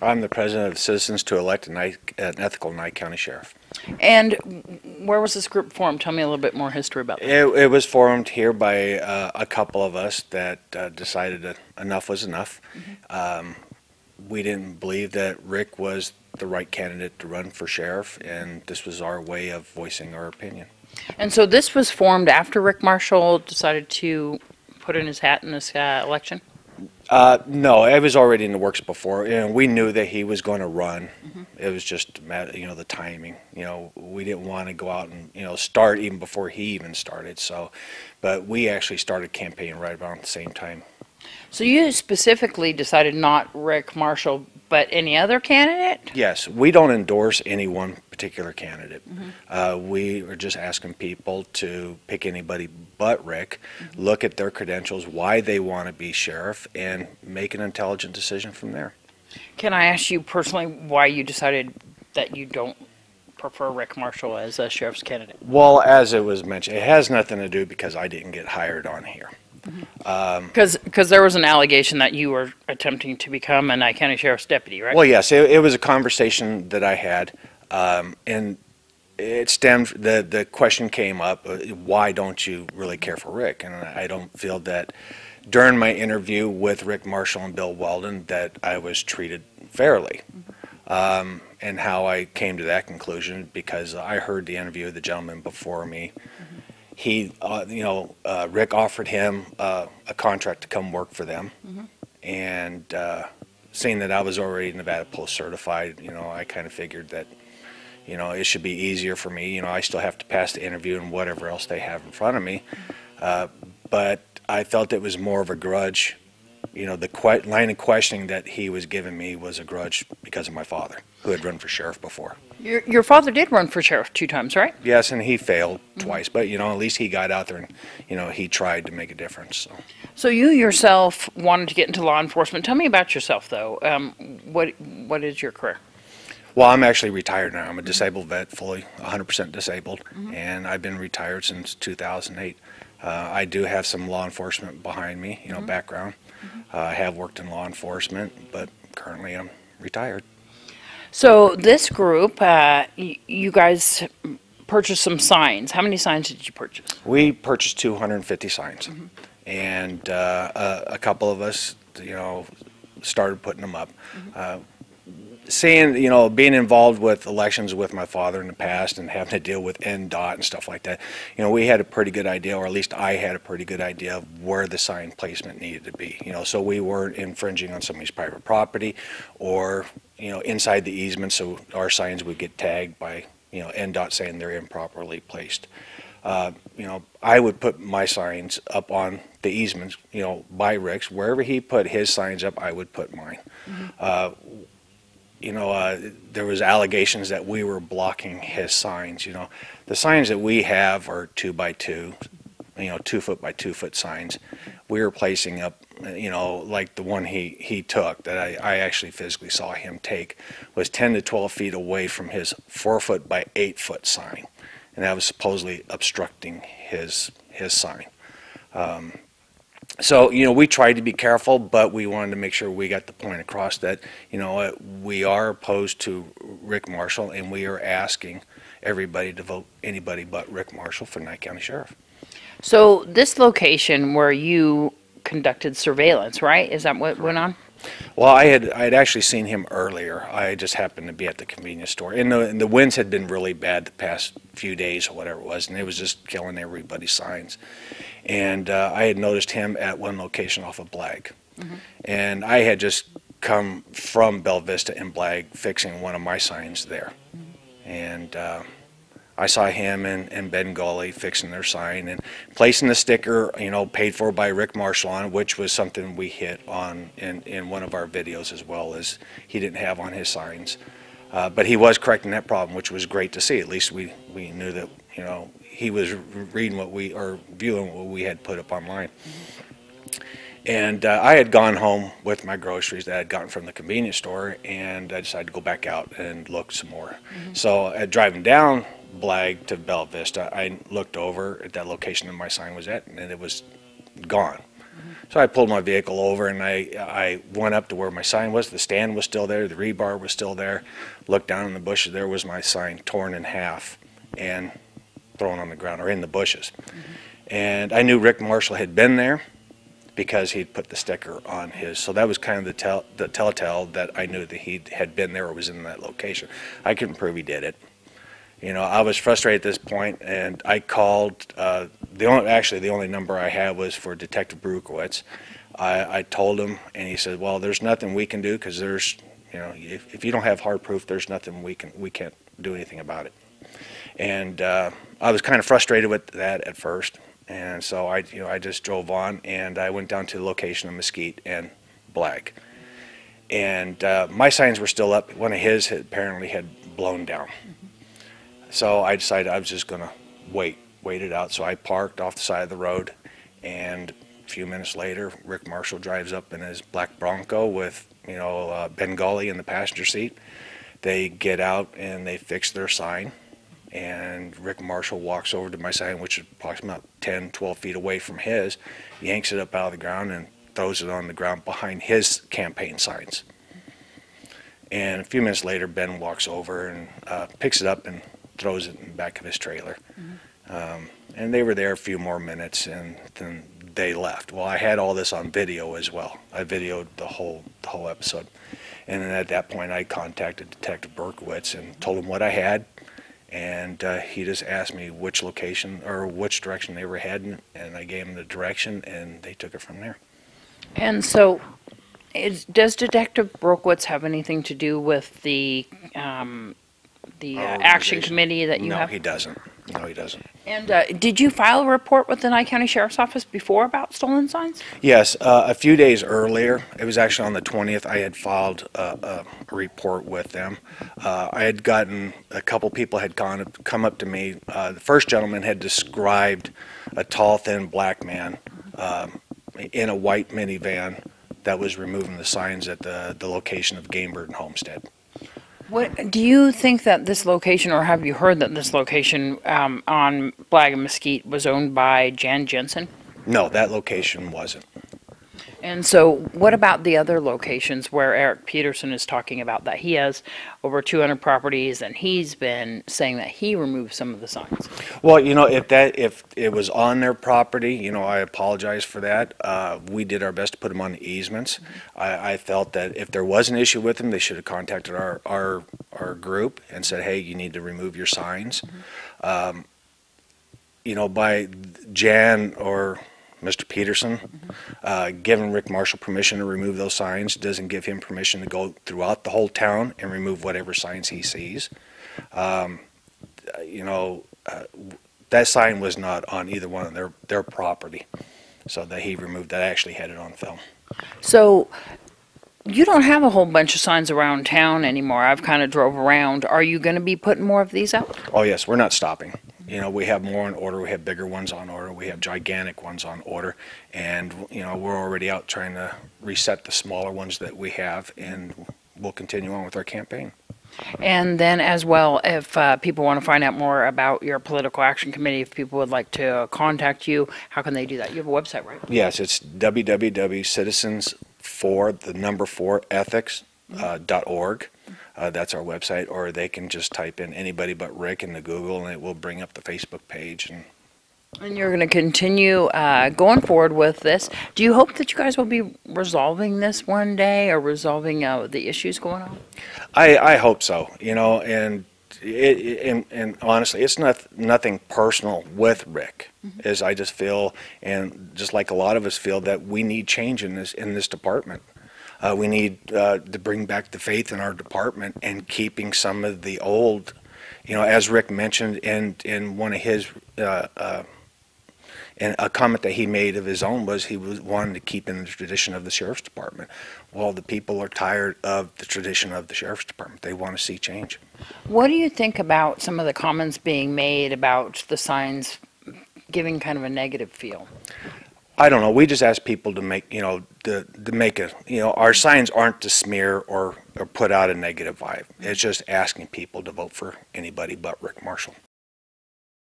I'm the president of the Citizens to Elect an Ethical Nye County Sheriff. And where was this group formed? Tell me a little bit more history about that. It was formed here by a couple of us that decided that enough was enough. We didn't believe that Rick was the right candidate to run for sheriff, and this was our way of voicing our opinion. And so this was formed after Rick Marshall decided to put in his hat in this election? No, it was already in the works before, and we knew that he was going to run. It was just a matter, the timing. We didn't want to go out and start even before he even started. So, but we actually started campaigning right around the same time. So you specifically decided not Rick Marshall, but any other candidate? Yes, we don't endorse any one particular candidate. We are just asking people to pick anybody but Rick, look at their credentials, why they want to be sheriff, and make an intelligent decision from there. Can I ask you personally why you decided that you don't prefer Rick Marshall as a sheriff's candidate? Well, as it was mentioned, it has nothing to do because I didn't get hired on here. Because there was an allegation that you were attempting to become a Nye County Sheriff's deputy, right? Well, yes, it was a conversation that I had, and it stemmed, the question came up, why don't you really care for Rick? And I don't feel that during my interview with Rick Marshall and Bill Weldon that I was treated fairly. And how I came to that conclusion, because I heard the interview of the gentleman before me. He, Rick offered him a contract to come work for them, and seeing that I was already Nevada Post certified, I kind of figured that, it should be easier for me. I still have to pass the interview and whatever else they have in front of me, but I felt it was more of a grudge. The line of questioning that he was giving me was a grudge because of my father, who had run for sheriff before. Your father did run for sheriff 2 times, right? Yes, and he failed twice, but at least he got out there and he tried to make a difference. So you yourself wanted to get into law enforcement. Tell me about yourself, though. What is your career? Well, I'm actually retired now. I'm a disabled vet, fully 100% disabled, and I've been retired since 2008. I do have some law enforcement behind me, background. I have worked in law enforcement, but currently I'm retired. So this group, you guys purchased some signs. How many signs did you purchase? We purchased 250 signs, and a couple of us, started putting them up. Seeing, being involved with elections with my father in the past and having to deal with NDOT and stuff like that, we had a pretty good idea, or at least I had a pretty good idea of where the sign placement needed to be. So we weren't infringing on somebody's private property or, inside the easement, so our signs would get tagged by, NDOT saying they're improperly placed. I would put my signs up on the easements, by Rick's. Wherever he put his signs up, I would put mine. There was allegations that we were blocking his signs. The signs that we have are 2 by 2, 2 foot by 2 foot signs. We were placing up, like the one he took that I actually physically saw him take was 10 to 12 feet away from his 4 foot by 8 foot sign, and that was supposedly obstructing his sign. So, we tried to be careful, but we wanted to make sure we got the point across that, we are opposed to Rick Marshall, and we are asking everybody to vote anybody but Rick Marshall for Nye County Sheriff. So this location where you conducted surveillance, right? Is that what went on? Well, I had actually seen him earlier. I just happened to be at the convenience store, and the winds had been really bad the past few days or whatever it was, and it was just killing everybody's signs. And I had noticed him at one location off of Blag, and I had just come from Bella Vista and Blag fixing one of my signs there, and I saw him and Ben Gulley fixing their sign and placing the sticker, paid for by Rick Marshall on it, which was something we hit on in one of our videos as well, as he didn't have on his signs. But he was correcting that problem, which was great to see. At least we knew that, he was reading or viewing what we had put up online. And I had gone home with my groceries that I had gotten from the convenience store, and I decided to go back out and look some more. So driving down Blag to Bella Vista, I looked over at that location that my sign was at, and it was gone. So I pulled my vehicle over and I went up to where my sign was. The stand was still there, the rebar was still there. Looked down in the bushes, there was my sign torn in half and thrown on the ground, or in the bushes. And I knew Rick Marshall had been there because he'd put the sticker on his. So that was kind of the telltale that I knew that he had been there or was in that location. I couldn't prove he did it. You know, I was frustrated at this point, and I called, the only number I had was for Detective Brukowitz. I told him, and he said, well, there's nothing we can do, because there's, you know, if you don't have hard proof, there's nothing we can't do anything about it. And I was kind of frustrated with that at first, and so I just drove on, and I went down to the location of Mesquite and Black. And my signs were still up. One of his apparently had blown down. So I decided I was just going to wait it out. So I parked off the side of the road, and a few minutes later, Rick Marshall drives up in his black Bronco with, Ben Gulley in the passenger seat. They get out and they fix their sign, and Rick Marshall walks over to my sign, which is approximately about 10, 12 feet away from his, yanks it up out of the ground and throws it on the ground behind his campaign signs. And a few minutes later, Ben walks over and picks it up and throws it in the back of his trailer. And they were there a few more minutes, and then they left. Well, I had all this on video as well. I videoed the whole episode. And then at that point, I contacted Detective Berkowitz and told him what I had, and he just asked me which location or which direction they were heading, and I gave him the direction, and they took it from there. And so, does Detective Berkowitz have anything to do with the action committee that you have? No, he doesn't. No, he doesn't. And did you file a report with the Nye County Sheriff's Office before about stolen signs? Yes, a few days earlier, it was actually on the 20th, I had filed a report with them. I had gotten, a couple people had come up to me. The first gentleman had described a tall, thin black man in a white minivan that was removing the signs at the location of Game Bird and Homestead. What do you think that this location, or have you heard that this location on Blag and Mesquite was owned by Jan Jensen? No, that location wasn't. And so what about the other locations where Eric Peterson is talking about that he has over 200 properties and he's been saying that he removed some of the signs? Well, if it was on their property, I apologize for that. We did our best to put them on the easements. I felt that if there was an issue with them, they should have contacted our group and said, hey, you need to remove your signs. By Jan or Mr. Peterson, giving Rick Marshall permission to remove those signs doesn't give him permission to go throughout the whole town and remove whatever signs he sees. That sign was not on either one of their property, so that he removed that. I actually had it on film. So you don't have a whole bunch of signs around town anymore. I've kind of drove around. Are you going to be putting more of these out? Oh yes, we're not stopping. We have more on order. We have bigger ones on order. We have gigantic ones on order. And, we're already out trying to reset the smaller ones that we have, and we'll continue on with our campaign. And then as well, if people want to find out more about your political action committee, if people would like to contact you, how can they do that? You have a website, right? Yes, it's www.citizens4ethics.org. That's our website, or they can just type in anybody but Rick into Google, and it will bring up the Facebook page. And you're going to continue going forward with this. Do you hope that you guys will be resolving this one day, or resolving the issues going on? I hope so. And honestly, it's nothing personal with Rick. As I just feel, and just like a lot of us feel, that we need change in this department. We need to bring back the faith in our department and keeping some of the old, as Rick mentioned in one of his, and a comment that he made of his own was he wanted to keep in the tradition of the Sheriff's Department. Well, the people are tired of the tradition of the Sheriff's Department. They want to see change. What do you think about some of the comments being made about the signs giving kind of a negative feel? I don't know. We just ask people to make, to make a, our signs aren't to smear or put out a negative vibe. It's just asking people to vote for anybody but Rick Marshall.